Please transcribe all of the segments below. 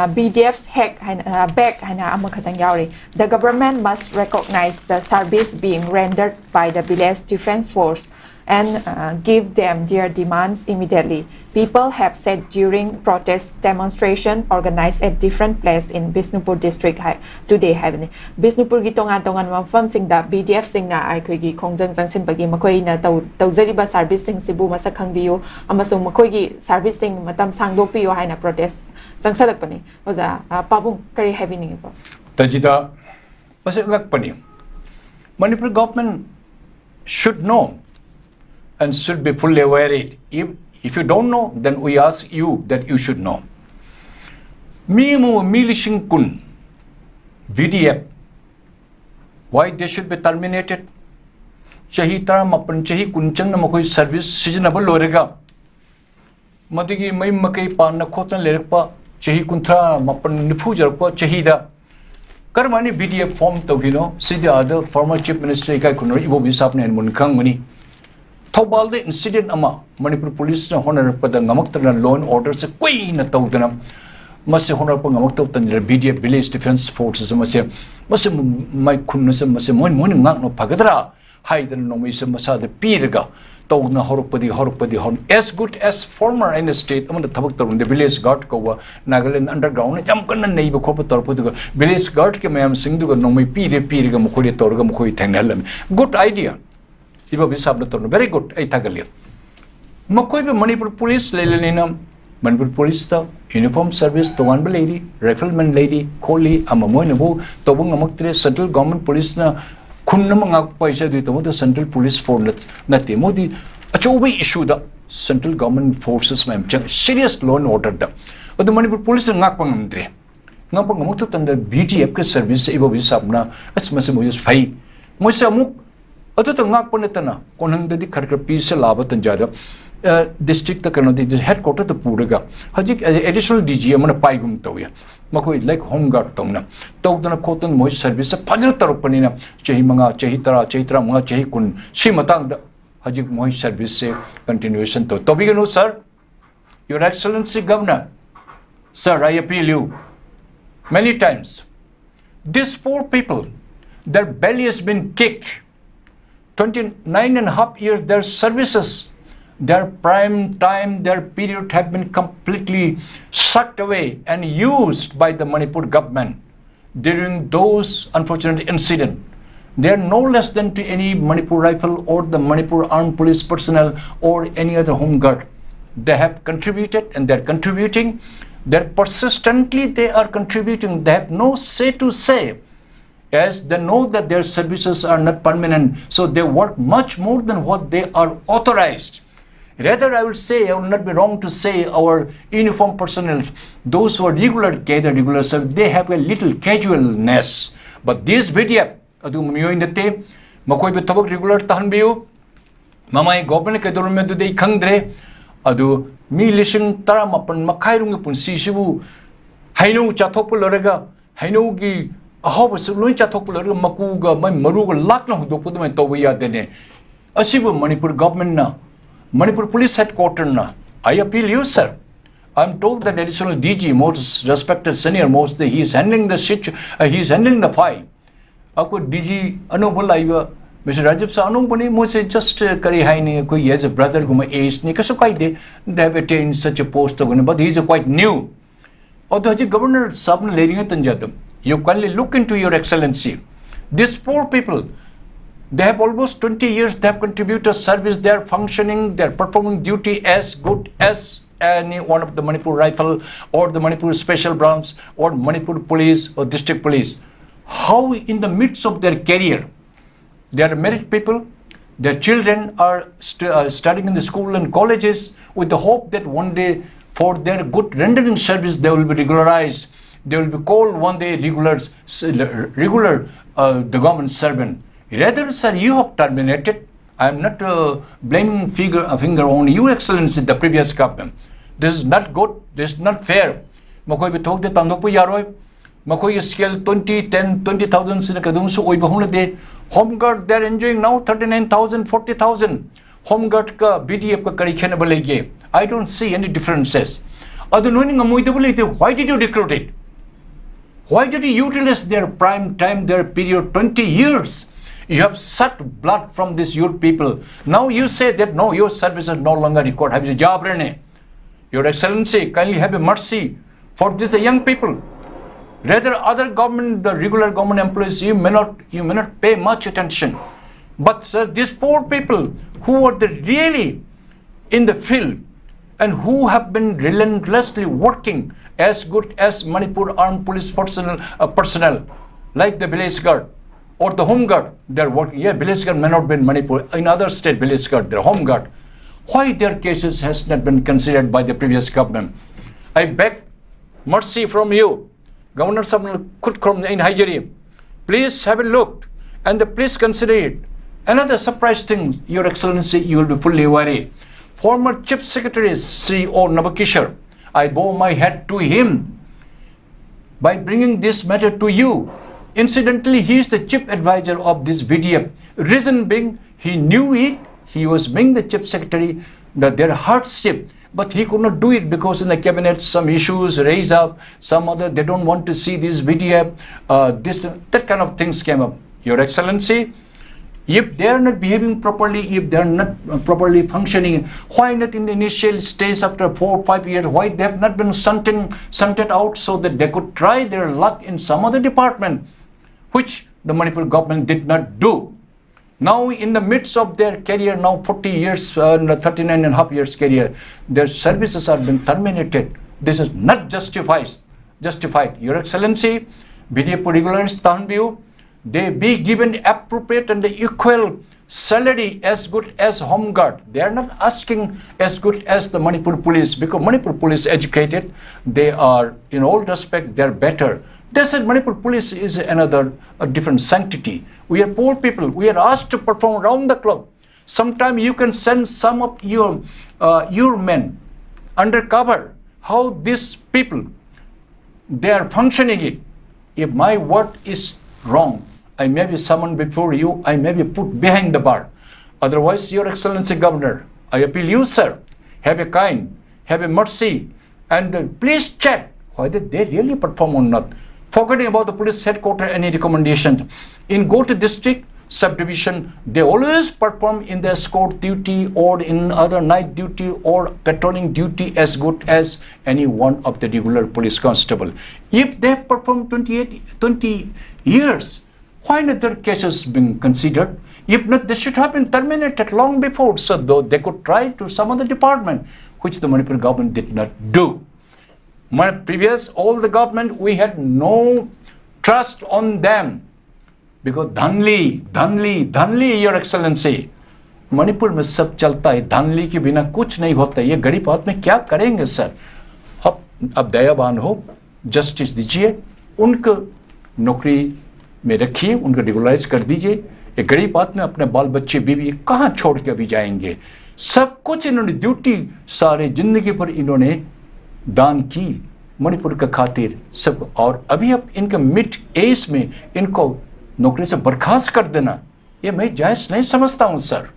BDF's back the government must recognize the service being rendered by the village defense force and give them their demands immediately. People have said during protest demonstration organized at different places in Bishnupur district today. Bishnupur gi tongan mafam sing da BDF sing na ai khoi gi khongjang jangsin bagi makoi na tawjariba service sing sibu masak khangbiu amasung makoi gi service sing matam sangdokpiu haina protest jangsalakpani oja pabung kari having it tajida masalakpani. Manipur government should know and should be fully aware of it. If you don't know, then we ask you that you should know. Milishing kun VDF, why they should be terminated? Chahi tara mapan chahi kunchang na makoi service seasonable lorega. Madigi may makai pan na khotan lerekpa chahi kuntra mapan nifujar pa chahi da. Karmani VDF form togino, see the other former chief minister kai kunori ibo bisapne and munkang muni. Thobal the incident ama Manipur police na honor pada ngamaktan law and order se koi na tawdana mase honor pa ngamaktan BDF village defense forces mase mai khunna se mase mon ngak no pagadra haidan no mai se masa de piraga tawna horpadi hon as good as former in the state among the thabak tarun the village guard ko Nagaland underground jam kan nei ba khop tarpu village guard ke mayam sing du no mai piraga mukhoi torga mukhoi thangnal good idea. Very good. I tagali. Makoi Manipur police lelenina Manipur police the uniform service the one lady rifleman lady Koli Amamoinabu Tobung Amaktre central government police na Kunamanga Paisa the central police for Nati Modi a chobi issue the central government forces ma'am serious law and order but the Manipur police and Nakpangamdre Napangamutu and the BTF service Ibo Sabna that's Massamu's Fai Moisamuk. Other than Naponetana, Konang the Karkapi Labat and Jada district the Kanadi headquarters the Puraga. Hajik additional DG among a Paigum Toya. Makoi like home guard tona. Togdana cotton moist service a Pajataropanina, Chehimanga, Chehitara, Chetra, Chehikun, Shimatang Hajik moist service continuation to Tobigano, sir. Your Excellency Governor, sir, I appeal you many times. These poor people, their belly has been kicked. 29.5 years, their services, their prime time, their period have been completely sucked away and used by the Manipur government during those unfortunate incidents. They are no less than to any Manipur rifle or the Manipur armed police personnel or any other home guard. They have contributed and they are contributing. Persistently they are contributing. They have no say to say. As they know that their services are not permanent, so they work much more than what they are authorized. Rather, I will say, I will not be wrong to say, our uniform personnel, those who are regular service, they have a little casualness. But this video, Makoi Tabak regular Tahanbiu, Mamai government Kadurme de Kangdre, Adu Milishing Taramapan Makairung Punsishibu, Hainu Chatopulorega, Hainugi. How was Luncha Topular Makuga, my Maruga Lakna who put them at Towiya Dene. Asibu Manipur government na, Manipur police headquarters na. I appeal you, sir. I'm told that additional DG, most respected senior most, he is handling the he is handling the file. Ako DG Anubulaiva, Mr. Rajab Sanubani Mose just Kari Haini, he has a brother whom age Nikasukai, they have attained such a post, but he is quite new. Although the governor Sabna Lading at Tanjadam. You kindly look into your excellency. These poor people, they have almost 20 years, they have contributed service, they are functioning, they are performing duty as good as any one of the Manipur Rifle or the Manipur Special Branch or Manipur Police or District Police. How in the midst of their career, they are married people, their children are studying in the school and colleges with the hope that one day for their good rendering service, they will be regularized. They will be called one day the government servant. Rather, sir, you have terminated. I am not blaming a finger on you, Excellency, the previous government. This is not good. This is not fair. Makoi be talk the Tandopu Yaroi. Makoi scale 20,000 Sinakadum so Oibahuna Home Guard, they are enjoying now 39,000, 40,000. Home Guard ka BDF ka Karikanabale. I don't see any differences. adu noi ngamoidabule ite why did you recruit it? Why did you utilize their prime time, their period 20 years? You have sucked blood from this youth people. Now you say that no, your service is no longer required. Have a job, Rene. Your Excellency, kindly have a mercy for these young people. Rather, other government, the regular government employees, you may not pay much attention. But sir, these poor people who are really in the field and who have been relentlessly working as good as Manipur armed police personnel like the village guard or the home guard, they're working. Yeah, village guard may not be in Manipur. In other state, village guard, their home guard. Why their cases has not been considered by the previous government? I beg mercy from you, Governor Sonamani in Nigeria. Please have a look and please consider it. Another surprise thing, Your Excellency, you will be fully aware. Former Chief Secretary C.O. Nabakishar, I bow my hat to him by bringing this matter to you. Incidentally, he is the chief advisor of this VDF. Reason being, he knew it. He was being the chief secretary, their hardship, but he could not do it because in the cabinet some issues raised up. Some other they don't want to see this VDF. That kind of things came up. Your Excellency, if they are not behaving properly, if they are not properly functioning, why not in the initial stage after 4 or 5 years, why they have not been shunted out so that they could try their luck in some other department, which the Manipur government did not do. Now in the midst of their career, now 40 years, 39 and a half years career, their services are being terminated. This is not justified. Your Excellency, VDF regulars Tanview, they be given appropriate and equal salary as good as home guard. They are not asking as good as the Manipur police, because Manipur police educated, they are in all respect they are better. They said Manipur police is a different sanctity. We are poor people. We are asked to perform around the clock. Sometimes you can send some of your men undercover. How these people, they are functioning it. If my word is wrong, I may be summoned before you. I may be put behind the bar. Otherwise, Your Excellency Governor, I appeal you, sir, have a kind, have a mercy, and please check whether they really perform or not. Forgetting about the police headquarters, any recommendations. In Go to district subdivision, they always perform in the escort duty or in other night duty or patrolling duty as good as any one of the regular police constable. If they perform 20 years, why not their cases being considered? If not, they should have been terminated long before, so though they could try to some other department, which the Manipur government did not do. All the government, we had no trust on them because Dhanli, Your Excellency. Manipur में सब चलता है, धानली के बिना कुछ नहीं होता। ये गरीब आदमी क्या करेंगे सर? अब दयावान हो, जस्टिस दीजिए, उनको नौकरी में रखिए, उनको रेगुलराइज कर दीजिए। ये गरीब आदमी अपने बाल बच्चे बीवी कहाँ छोड़ के अभी जाएंगे? सब कुछ इन्होंने ड्यूटी सारे जिंदगी पर इन्होंने दान की मणिपुर का खातिर सब, और अभी अब इनके मिड एज में इनको नौकरी से बर्खास्त कर देना, ये मैं जायज़ नहीं समझता हूँ सर।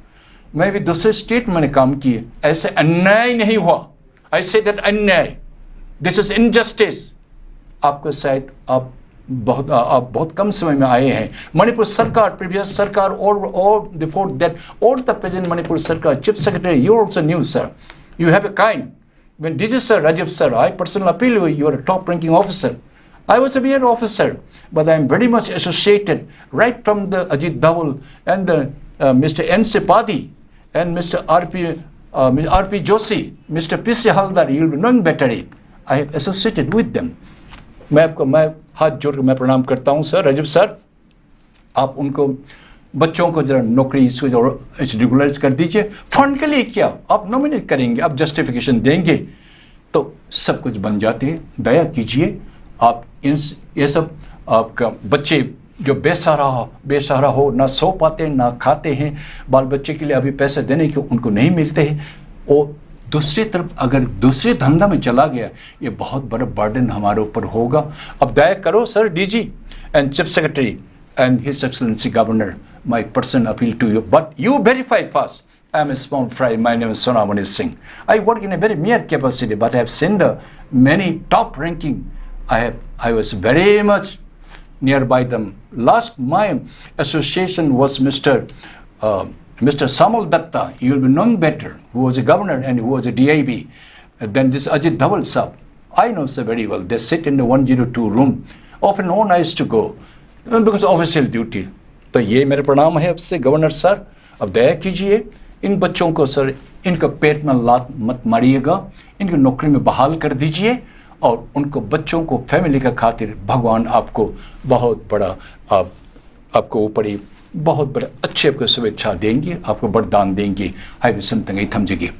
मैं भी दूसरे स्टेट में मैंने काम किए, ऐसे अन्याय नहीं हुआ। आई से दैट अन्याय, दिस इज इनजस्टिस। आपको शायद आप बहुत कम समय में आए हैं। मणिपुर सरकार, प्रीवियस सरकार और बिफोर दैट और द प्रेजेंट मणिपुर सरकार, chief secretary, you also new sir, you have a kind when DG sir, Rajiv sir, I personally appeal you, you are a top ranking officer. I was a mere officer, but I am very much associated right from the Ajit Dawal and Mr. N.C. Padi and Mr. R.P. Joshi, Mr. P.C. Haldar, you will be knowing better it. I have associated with them. मैं हाथ जोड़ के मैं प्रणाम करता हूँ sir, Rajiv sir, आप उनको बच्चों को जरा नौकरी इसको रेगुलराइज कर दीजिए। फंड के लिए क्या आप नॉमिनेट करेंगे, आप जस्टिफिकेशन देंगे तो सब कुछ बन जाते हैं। दया कीजिए आप ये सब आपका बच्चे जो बेसहारा हो, ना सो पाते हैं, ना खाते हैं, बाल बच्चे के लिए अभी पैसे देने के उनको नहीं मिलते हैं, और दूसरी तरफ अगर दूसरे धंधा में चला गया, ये बहुत बड़ा बर्डन हमारे ऊपर होगा। अब दया करो sir, DG and chief secretary and His Excellency Governor, my personal appeal to you. But you verify first. I'm a small fry. My name is Sonamani Singh. I work in a very mere capacity, but I have seen the many top ranking. I was very much nearby them. Last my association was Mr. Samal Datta. You will be known better, who was a governor and who was a DIB. Then this Ajit Dhaval Saab. I know sir very well. They sit in the 102 room. Often no one is to go because of official duty. तो ये मेरे प्रणाम है आपसे governor sir. अब दया कीजिए इन बच्चों को सर, इनका पेट में लात मत मारिएगा, इनकी नौकरी में बहाल कर दीजिए और उनको बच्चों को फैमिली का खातिर भगवान आपको बहुत बड़ा आपको ऊपर बहुत बड़े अच्छे आपको शुभेच्छा देंगे, आपको वरदान देंगे. हाय विषम तंगई थमजिए.